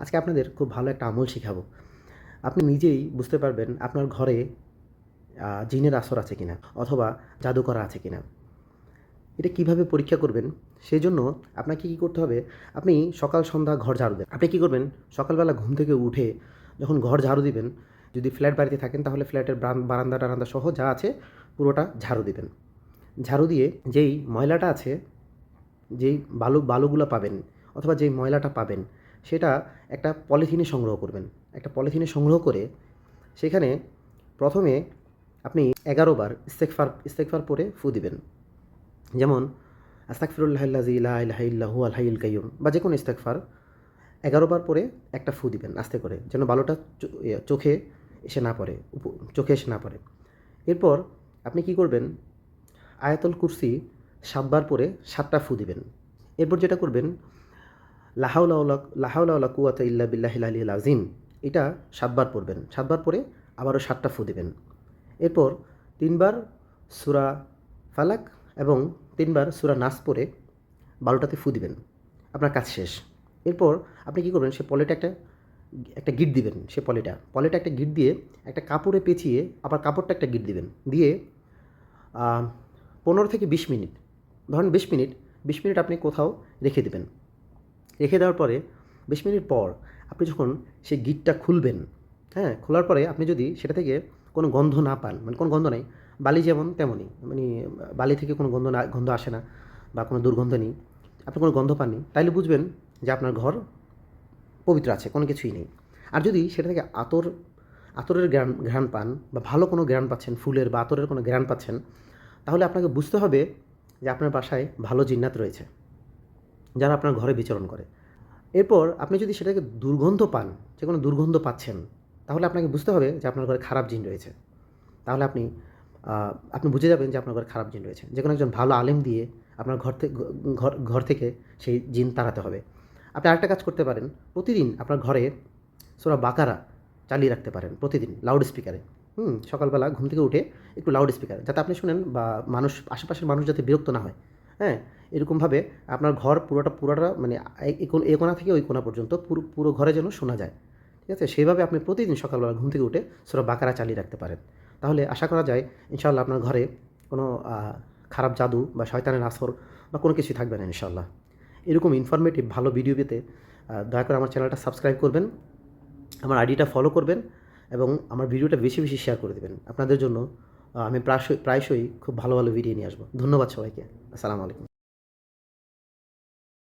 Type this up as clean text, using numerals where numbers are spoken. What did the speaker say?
আজকে আপনাদের খুব ভালো একটা আমল শেখাবো। আপনি নিজেই বুঝতে পারবেন আপনার ঘরে জিনের আসর আছে কিনা অথবা জাদু করা আছে কিনা। এটা কিভাবে পরীক্ষা করবেন? সেজন্য আপনাকে কী করতে হবে? আপনি সকাল সন্ধ্যা ঘর ঝাড়ু দেন। আপনি কী করবেন? সকালবেলা ঘুম থেকে উঠে যখন ঘর ঝাড়ু দিবেন, যদি ফ্ল্যাট বাড়িতে থাকেন তাহলে ফ্ল্যাটের বারান্দা টারান্দা সহ যা আছে পুরোটা ঝাড়ু দিবেন। ঝাড়ু দিয়ে যেই ময়লাটা আছে, যেই বালুগুলো পাবেন অথবা যেই ময়লাটা পাবেন সেটা একটা পলিথিনে সংগ্রহ করবেন। একটা পলিথিনে সংগ্রহ করে সেখানে প্রথমে আপনি 11 বার ইস্তেগফার পড়ে ফু দিবেন। যেমন আস্তাগফিরুল্লাহাল্লাযী লা ইলাহা ইল্লা হুয়াল হাইয়ুল কাইয়্যুম বা যে কোনো ইস্তেগফার 11 বার পরে একটা ফু দিবেন আস্তে করে, যেন বালুটা চোখে এসে না পড়ে, চোখে এসে না পড়ে। এরপর আপনি কি করবেন? আয়াতুল কুরসি 7 বার পরে 7টা ফু দিবেন। এরপর যেটা করবেন, লা হাওলা ওয়ালা কুওয়াতা ইল্লা বিল্লাহিল আলিয়্যিল আযীম, এটা 7 বার পড়বেন। 7 বার পরে আবারও 7টা ফু দিবেন। এরপর 3 বার সূরা ফালাক এবং 3 বার সূরা নাস পড়ে বালুটাতে ফু দিবেন। আপনার কাজ শেষ। এরপর আপনি কী করবেন? সে পলিটা একটা গিঁট দিবেন। সে পলিটা একটা গিঁট দিয়ে একটা কাপড়ে পেঁচিয়ে আবার কাপড়টা একটা গিঁট দিবেন। দিয়ে 15 থেকে 20 মিনিট, ধরেন 20 মিনিট আপনি কোথাও রেখে দেবেন। রেখে দেওয়ার পরে 20 মিনিট পর আপনি যখন সেই গিঁটটা খুলবেন, হ্যাঁ, খোলার পরে আপনি যদি সেটা থেকে কোনো গন্ধ না পান, মানে কোনো গন্ধ নেই, বালি যেমন তেমনই, মানে বালি থেকে কোনো গন্ধ আসে না বা কোনো দুর্গন্ধ নেই, আপনি কোনো গন্ধ পাননি, তাইলে বুঝবেন যে আপনার ঘর পবিত্র আছে, কোনো কিছুই নেই। আর যদি সেটা থেকে আতরের ঘ্রাণ পান বা ভালো কোনো ঘ্রাণ পাচ্ছেন, ফুলের বা আতরের কোনো ঘ্রাণ পাচ্ছেন, তাহলে আপনাকে বুঝতে হবে যে আপনার বাসায় ভালো জিন্নাত রয়েছে, যারা আপনার ঘরে বিচরণ করে। এরপর আপনি যদি সেটাকে দুর্গন্ধ পান, যে কোনো দুর্গন্ধ পাচ্ছেন, তাহলে আপনাকে বুঝতে হবে যে আপনার ঘরে খারাপ জিন রয়েছে। তাহলে আপনি বুঝে যাবেন যে আপনার ঘরে খারাপ জিন রয়েছে। যে কোনো একজন ভালো আলেম দিয়ে আপনার ঘর থেকে সেই জিন তাড়াতে হবে। আপনি আরেকটা কাজ করতে পারেন, প্রতিদিন আপনার ঘরে সূরা বাকারা চালিয়ে রাখতে পারেন প্রতিদিন লাউড স্পিকারে। সকালবেলা ঘুম থেকে উঠে একটু লাউড স্পিকারে, যাতে আপনি শুনেন বা আশেপাশের মানুষ যাতে বিরক্ত না হয়। হ্যাঁ? এরকমভাবে আপনার ঘর পুরোটা মানে এই কোণা থেকে ওই কোণা পর্যন্ত পুরো ঘরে যেন শোনা যায়। ঠিক আছে? সেইভাবে আপনি প্রতিদিন সকালবেলা ঘুম থেকে উঠে সূরা বাকারা চালিয়ে রাখতে পারেন। তাহলে আশা করা যায় ইনশাআল্লাহ আপনার ঘরে কোনো খারাপ জাদু বা শয়তানের আসর বা কোনো কিছুই থাকবে না ইনশাআল্লাহ। এরকম ইনফরমেটিভ ভালো ভিডিও পেতে দয়া করে আমার চ্যানেলটা সাবস্ক্রাইব করবেন, আমার আইডিটা ফলো করবেন এবং আমার ভিডিওটা বেশি বেশি শেয়ার করে দেবেন। আপনাদের জন্য আমি প্রায়শই খুব ভালো ভালো ভিডিও নিয়ে আসবো। ধন্যবাদ সবাইকে। আসসালামু আলাইকুম।